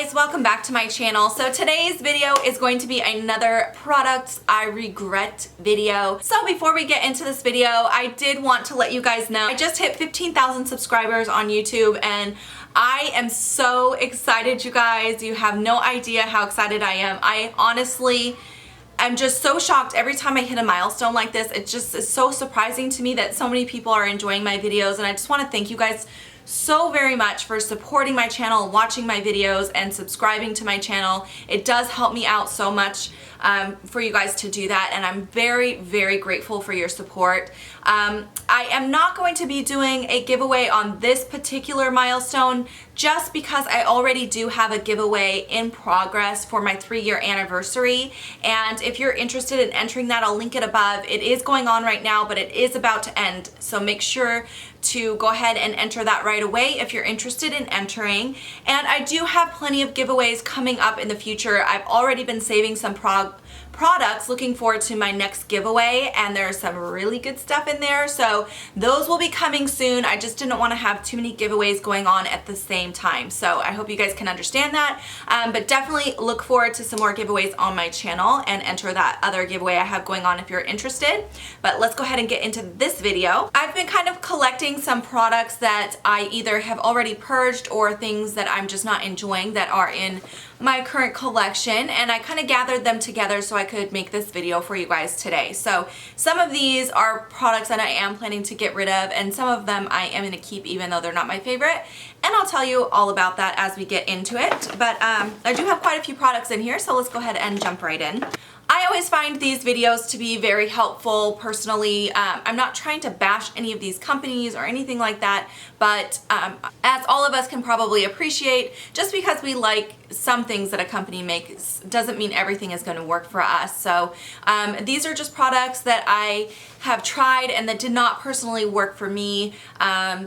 guys, welcome back to my channel. So today's video is going to be another products I regret video. So before we get into this video, I did want to let you guys know I just hit 15,000 subscribers on YouTube and I am so excited, you guys. You have no idea how excited I am. I honestly I'm just so shocked every time I hit a milestone like this. It just is so surprising to me that so many people are enjoying my videos, and I just want to thank you guys so very much for supporting my channel, watching my videos, and subscribing to my channel. It does help me out so much for you guys to do that, and I'm very, very grateful for your support. I am not going to be doing a giveaway on this particular milestone just because I already do have a giveaway in progress for my 3-year anniversary, and if you're interested in entering that, I'll link it above. It is going on right now, but it is about to end, so make sure to go ahead and enter that right away if you're interested in entering. And I do have plenty of giveaways coming up in the future. I've already been saving some products, looking forward to my next giveaway, and there's some really good stuff in there, so those will be coming soon. I just didn't want to have too many giveaways going on at the same time, so I hope you guys can understand that, but definitely look forward to some more giveaways on my channel and enter that other giveaway I have going on if you're interested. But let's go ahead and get into this video. I've been kind of collecting some products that I either have already purged or things that I'm just not enjoying that are in my current collection, and I kind of gathered them together so I could make this video for you guys today. So some of these are products that I am planning to get rid of, and some of them I am going to keep even though they're not my favorite, and I'll tell you all about that as we get into it. But I do have quite a few products in here, so let's go ahead and jump right in. I always find these videos to be very helpful personally. I'm not trying to bash any of these companies or anything like that, but as all of us can probably appreciate, just because we like some things that a company makes doesn't mean everything is going to work for us. So these are just products that I have tried and that did not personally work for me.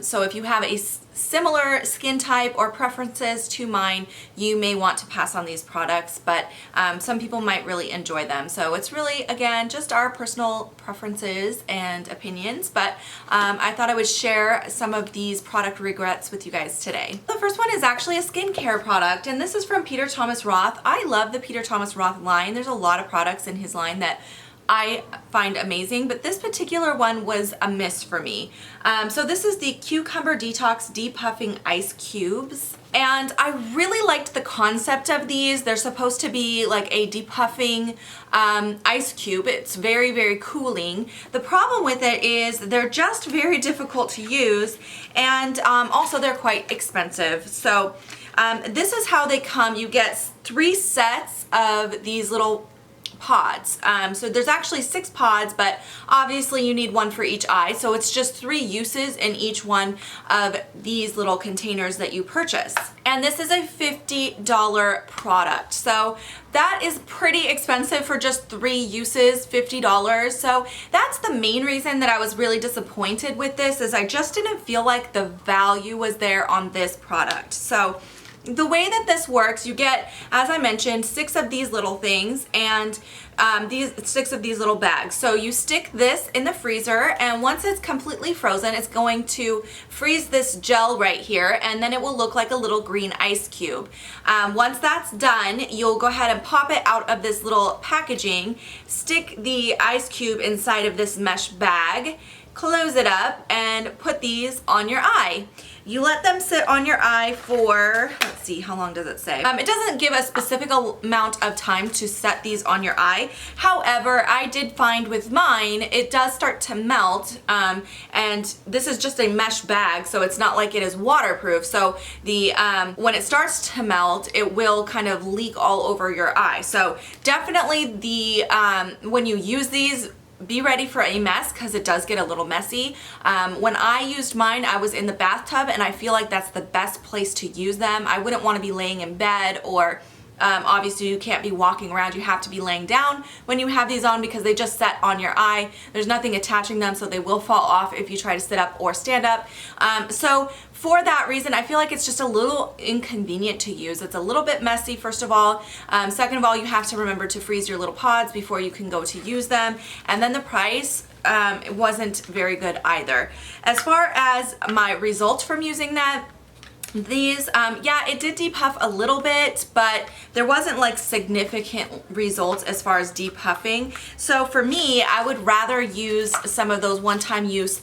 So if you have a similar skin type or preferences to mine, you may want to pass on these products, but some people might really enjoy them. So it's really, again, just our personal preferences and opinions, but I thought I would share some of these product regrets with you guys today. The first one is actually a skincare product, and this is from Thomas Roth. I love the Thomas Roth line. There's a lot of products in his line that I find amazing, but this particular one was a miss for me. So this is the Cucumber Detox Depuffing Ice Cubes, and I really liked the concept of these. They're supposed to be like a depuffing ice cube. It's very, very cooling. The problem with it is they're just very difficult to use, and also they're quite expensive. So this is how they come. You get 3 sets of these little pods. So there's actually 6 pods, but obviously you need one for each eye. So it's just 3 uses in each one of these little containers that you purchase. And this is a $50 product. So that is pretty expensive for just 3 uses, $50. So that's the main reason that I was really disappointed with this, is I just didn't feel like the value was there on this product. So the way that this works, you get, as I mentioned, 6 of these little things, and these 6 of these little bags. So you stick this in the freezer, and once it's completely frozen, it's going to freeze this gel right here, and then it will look like a little green ice cube. Once that's done, you'll go ahead and pop it out of this little packaging, stick the ice cube inside of this mesh bag, close it up, and put these on your eye. You let them sit on your eye for, let's see, how long does it say? It doesn't give a specific amount of time to set these on your eye. However, I did find with mine, it does start to melt, and this is just a mesh bag, so it's not like it is waterproof. So the when it starts to melt, it will kind of leak all over your eye. So definitely the when you use these, be ready for a mess, because it does get a little messy. When I used mine, I was in the bathtub, and I feel like that's the best place to use them. I wouldn't want to be laying in bed, or obviously you can't be walking around. You have to be laying down when you have these on, because they just set on your eye. There's nothing attaching them, so they will fall off if you try to sit up or stand up. So for that reason, I feel like it's just a little inconvenient to use. It's a little bit messy, first of all. Second of all, you have to remember to freeze your little pods before you can go to use them. And then the price, it wasn't very good either. As far as my results from using that, These, yeah, it did depuff a little bit, but there wasn't like significant results as far as depuffing. So for me, I would rather use some of those one-time use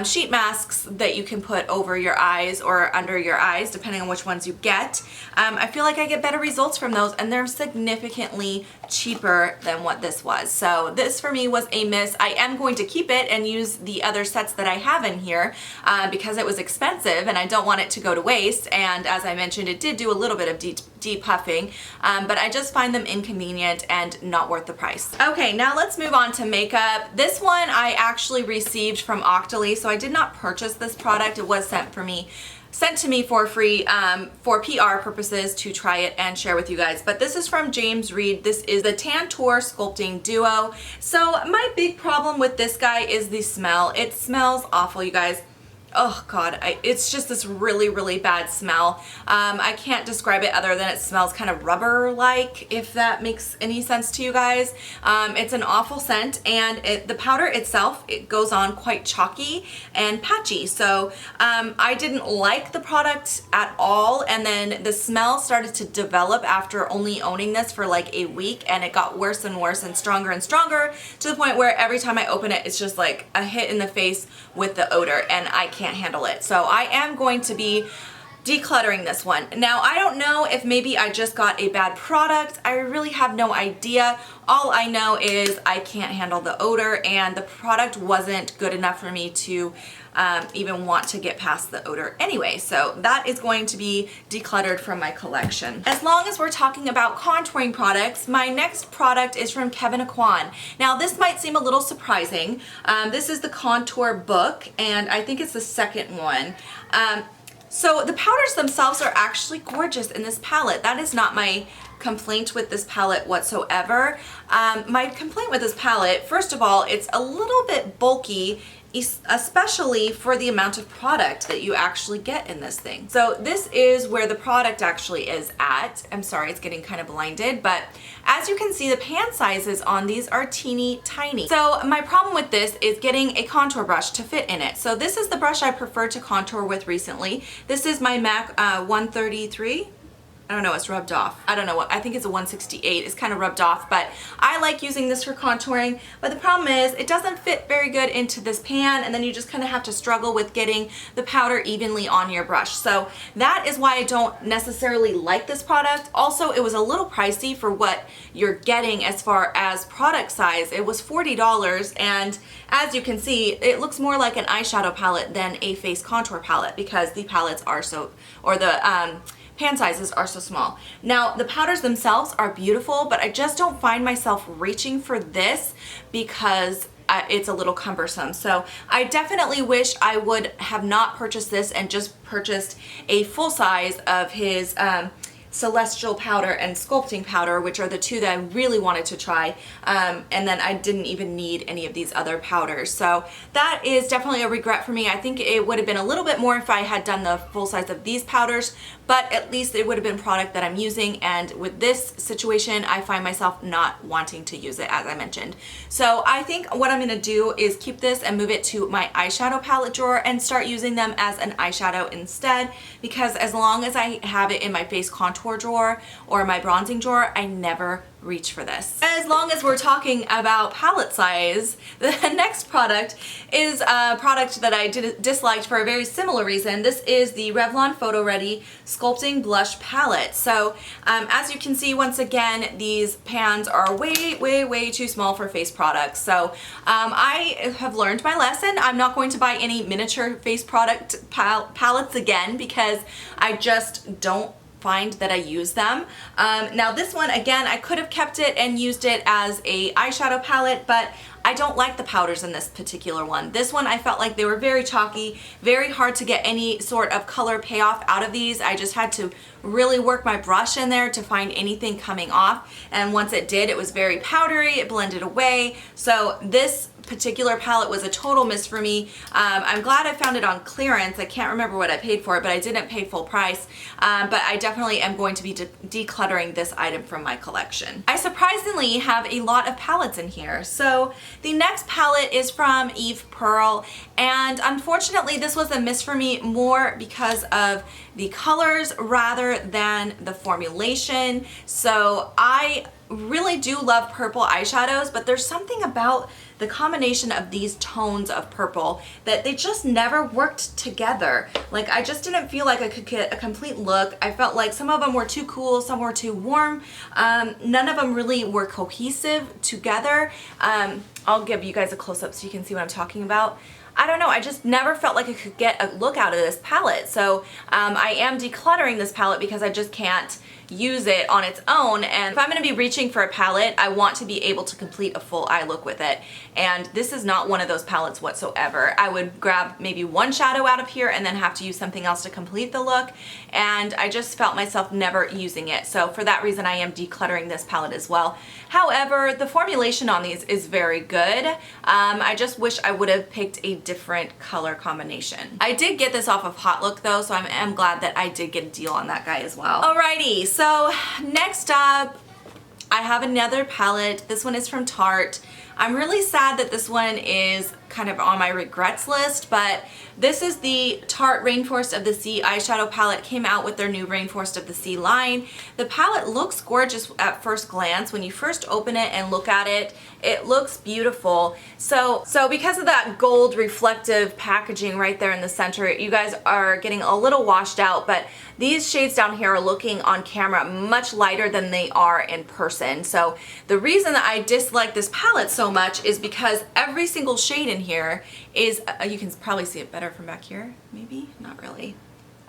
sheet masks that you can put over your eyes or under your eyes, depending on which ones you get. I feel like I get better results from those, and they're significantly cheaper than what this was. So this for me was a miss. I am going to keep it and use the other sets that I have in here because it was expensive and I don't want it to go to waste. And as I mentioned, it did do a little bit of depuffing, but I just find them inconvenient and not worth the price. Okay, now let's move on to makeup. This one I actually received from Aucoin, so I did not purchase this product. It was sent to me for free for PR purposes to try it and share with you guys. But this is from James Reed. This is the Tantour Sculpting Duo. So my big problem with this guy is the smell. It smells awful, you guys. Oh God, it's just this really, really bad smell. I can't describe it other than it smells kind of rubber-like, if that makes any sense to you guys. It's an awful scent, and the powder itself, it goes on quite chalky and patchy. So I didn't like the product at all, and then the smell started to develop after only owning this for like a week, and it got worse and worse and stronger to the point where every time I open it, it's just like a hit in the face with the odor, and I can't handle it. So I am going to be decluttering this one. Now, I don't know if maybe I just got a bad product. I really have no idea. All I know is I can't handle the odor, and the product wasn't good enough for me to even want to get past the odor anyway. So that is going to be decluttered from my collection. As long as we're talking about contouring products, my next product is from Kevyn Aucoin. Now, this might seem a little surprising. This is the Contour Book, and I think it's the second one. So the powders themselves are actually gorgeous in this palette. That is not my complaint with this palette whatsoever. My complaint with this palette, first of all, it's a little bit bulky, especially for the amount of product that you actually get in this thing. So this is where the product actually is at. I'm sorry, it's getting kind of blinded, but as you can see, the pan sizes on these are teeny tiny. So my problem with this is getting a contour brush to fit in it. So this is the brush I prefer to contour with recently. This is my MAC 133. I don't know, it's rubbed off. I don't know what, I think it's a 168. It's kind of rubbed off, but I like using this for contouring. But the problem is it doesn't fit very good into this pan, and then you just kind of have to struggle with getting the powder evenly on your brush. So that is why I don't necessarily like this product. Also, it was a little pricey for what you're getting as far as product size. It was $40, and as you can see, it looks more like an eyeshadow palette than a face contour palette because the palettes are so, or the pan sizes are so small. Now, the powders themselves are beautiful, but I just don't find myself reaching for this because it's a little cumbersome. So I definitely wish I would have not purchased this and just purchased a full size of his Celestial powder and sculpting powder, which are the two that I really wanted to try, and then I didn't even need any of these other powders. So that is definitely a regret for me. I think it would have been a little bit more if I had done the full size of these powders, but at least it would have been product that I'm using, and with this situation I find myself not wanting to use it, as I mentioned. So I think what I'm going to do is keep this and move it to my eyeshadow palette drawer and start using them as an eyeshadow instead, because as long as I have it in my face contour drawer or my bronzing drawer, I never reach for this. As long as we're talking about palette size, the next product is a product that I disliked for a very similar reason. This is the Revlon photoready Sculpting Blush Palette. So as you can see, once again, these pans are way too small for face products. So I have learned my lesson. I'm not going to buy any miniature face product palettes again because I just don't find that I use them. Now this one, again, I could have kept it and used it as a eyeshadow palette, but I don't like the powders in this particular one. This one, I felt like they were very chalky, very hard to get any sort of color payoff out of these. I just had to really work my brush in there to find anything coming off, and once it did, it was very powdery, it blended away. So this particular palette was a total miss for me. I'm glad I found it on clearance. I can't remember what I paid for it, but I didn't pay full price. But I definitely am going to be decluttering this item from my collection. I surprisingly have a lot of palettes in here. So the next palette is from Eve Pearl, and unfortunately this was a miss for me more because of the colors rather than the formulation. So I really do love purple eyeshadows, but there's something about the combination of these tones of purple that they just never worked together. Like, I just didn't feel like I could get a complete look. I felt like some of them were too cool, some were too warm. None of them really were cohesive together. I'll give you guys a close-up so you can see what I'm talking about. I don't know, I just never felt like I could get a look out of this palette. So I am decluttering this palette because I just can't use it on its own. And if I'm going to be reaching for a palette, I want to be able to complete a full eye look with it. And this is not one of those palettes whatsoever. I would grab maybe one shadow out of here and then have to use something else to complete the look. And I just felt myself never using it. So for that reason, I am decluttering this palette as well. However, the formulation on these is very good. I just wish I would have picked a different color combination. I did get this off of hautelook though, so I am glad that I did get a deal on that guy as well. Alrighty, so next up, I have another palette. This one is from Tarte. I'm really sad that this one is kind of on my regrets list, but this is the Tarte Rainforest of the Sea eyeshadow palette. Came out with their new Rainforest of the Sea line. The palette looks gorgeous at first glance. When you first open it and look at it, it looks beautiful. So because of that gold reflective packaging right there in the center, you guys are getting a little washed out, but these shades down here are looking on camera much lighter than they are in person. So the reason that I dislike this palette so much is because every single shade in here is, you can probably see it better from back here, maybe? Not really.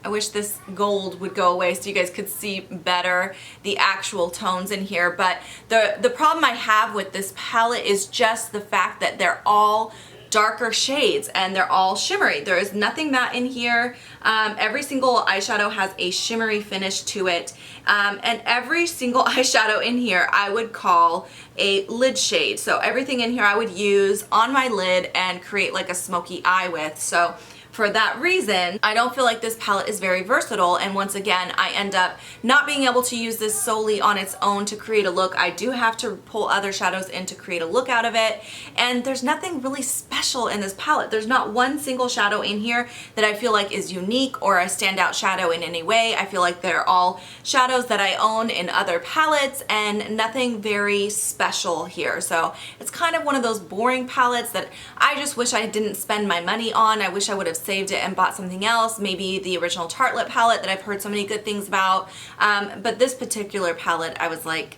I wish this gold would go away so you guys could see better the actual tones in here. But the problem I have with this palette is just the fact that they're all darker shades and they're all shimmery. There is nothing matte in here. Every single eyeshadow has a shimmery finish to it. And every single eyeshadow in here I would call a lid shade. So everything in here I would use on my lid and create like a smoky eye with. So for that reason, I don't feel like this palette is very versatile, and once again, I end up not being able to use this solely on its own to create a look. I do have to pull other shadows in to create a look out of it, and there's nothing really special in this palette. There's not one single shadow in here that I feel like is unique or a standout shadow in any way. I feel like they're all shadows that I own in other palettes and nothing very special here. So it's kind of one of those boring palettes that I just wish I didn't spend my money on. I wish I would have saved it and bought something else, maybe the original Tarte lip palette that I've heard so many good things about. But this particular palette, I was like,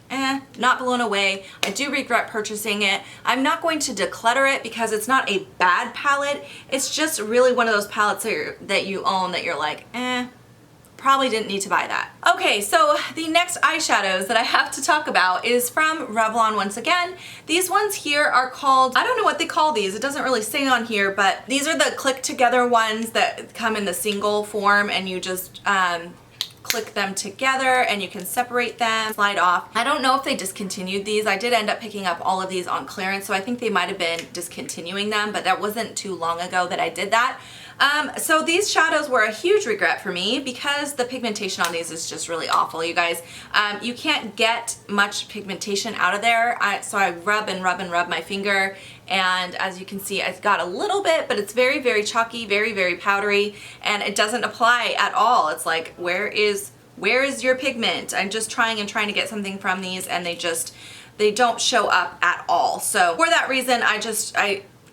not blown away. I do regret purchasing it. I'm not going to declutter it because it's not a bad palette. It's just really one of those palettes that you own that you're like, probably didn't need to buy that. Okay, so the next eyeshadows that I have to talk about is from Revlon once again. These ones here are called, I don't know what they call these, it doesn't really say on here, but these are the click together ones that come in the single form and you just click them together and you can separate them, slide off. I don't know if they discontinued these. I did end up picking up all of these on clearance, so I think they might have been discontinuing them, but that wasn't too long ago that I did that. So these shadows were a huge regret for me because the pigmentation on these is just really awful, you guys. You can't get much pigmentation out of there, so I rub and rub and rub my finger, and as you can see, I've got a little bit, but it's very, very chalky, very, very powdery, and it doesn't apply at all. It's like, where is your pigment? I'm just trying to get something from these, and they don't show up at all. So for that reason,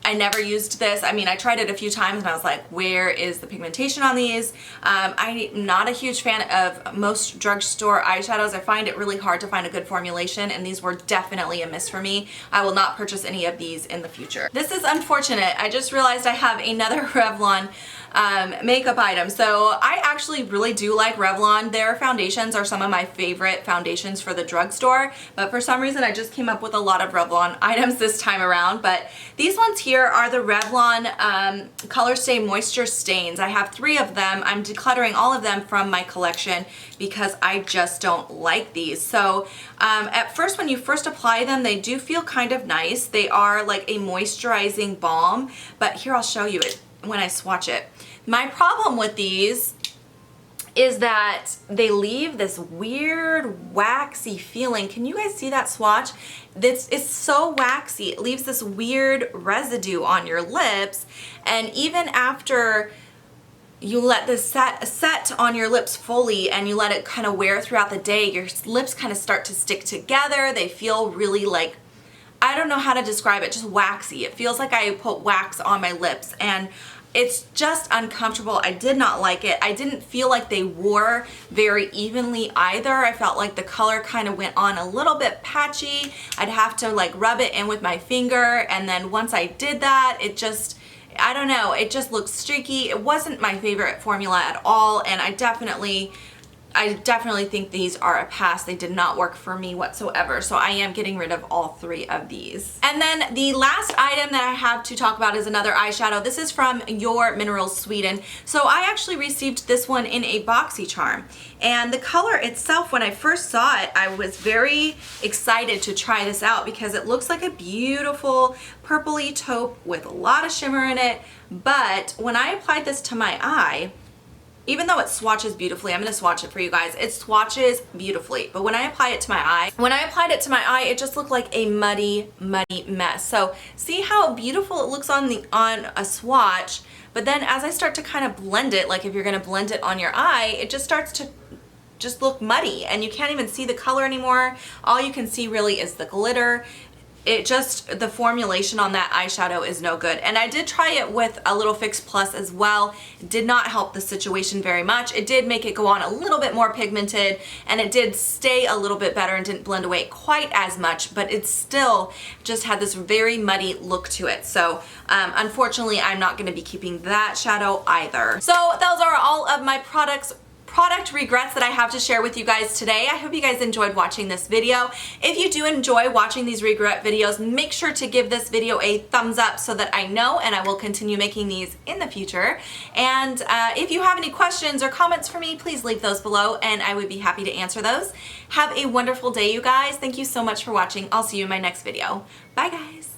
I never used this. I mean, I tried it a few times and I was like, where is the pigmentation on these? I'm not a huge fan of most drugstore eyeshadows. I find it really hard to find a good formulation, and these were definitely a miss for me. I will not purchase any of these in the future. This is unfortunate. I just realized I have another Revlon makeup item. So I actually really do like Revlon. Their foundations are some of my favorite foundations for the drugstore, but for some reason I just came up with a lot of Revlon items this time around. But these ones here are the Revlon Color Stay Moisture Stains. I have 3 of them. I'm decluttering all of them from my collection because I just don't like these. So at first, when you first apply them, they do feel kind of nice. They are like a moisturizing balm, but here I'll show you it when I swatch it. My problem with these is that they leave this weird waxy feeling. Can you guys see that swatch? It's so waxy. It leaves this weird residue on your lips, and even after you let this set on your lips fully and you let it kind of wear throughout the day, your lips kind of start to stick together. They feel really like, I don't know how to describe it, just waxy. It feels like I put wax on my lips and it's just uncomfortable. I did not like it. I didn't feel like they wore very evenly either. I felt like the color kind of went on a little bit patchy. I'd have to like rub it in with my finger, and then once I did that, it just, I don't know, it just looked streaky. It wasn't my favorite formula at all, and I definitely think these are a pass. They did not work for me whatsoever. So I am getting rid of all 3 of these. And then the last item that I have to talk about is another eyeshadow. This is from Your Minerals Sweden. So I actually received this one in a BoxyCharm. And the color itself, when I first saw it, I was very excited to try this out because it looks like a beautiful purpley taupe with a lot of shimmer in it. But when I applied this to my eye, even though it swatches beautifully, I'm going to swatch it for you guys. It swatches beautifully, but when I apply it to my eye, it just looked like a muddy mess. So see how beautiful it looks on a swatch, but then as I start to kind of blend it, like if you're going to blend it on your eye, it just starts to just look muddy and you can't even see the color anymore. All you can see really is the glitter. The formulation on that eyeshadow is no good. And I did try it with a little Fix Plus as well. It did not help the situation very much. It did make it go on a little bit more pigmented, and it did stay a little bit better and didn't blend away quite as much, but it still just had this very muddy look to it. So unfortunately, I'm not going to be keeping that shadow either. So those are all of my product regrets that I have to share with you guys today. I hope you guys enjoyed watching this video. If you do enjoy watching these regret videos, make sure to give this video a thumbs up so that I know, and I will continue making these in the future. And if you have any questions or comments for me, please leave those below and I would be happy to answer those. Have a wonderful day, you guys. Thank you so much for watching. I'll see you in my next video. Bye, guys.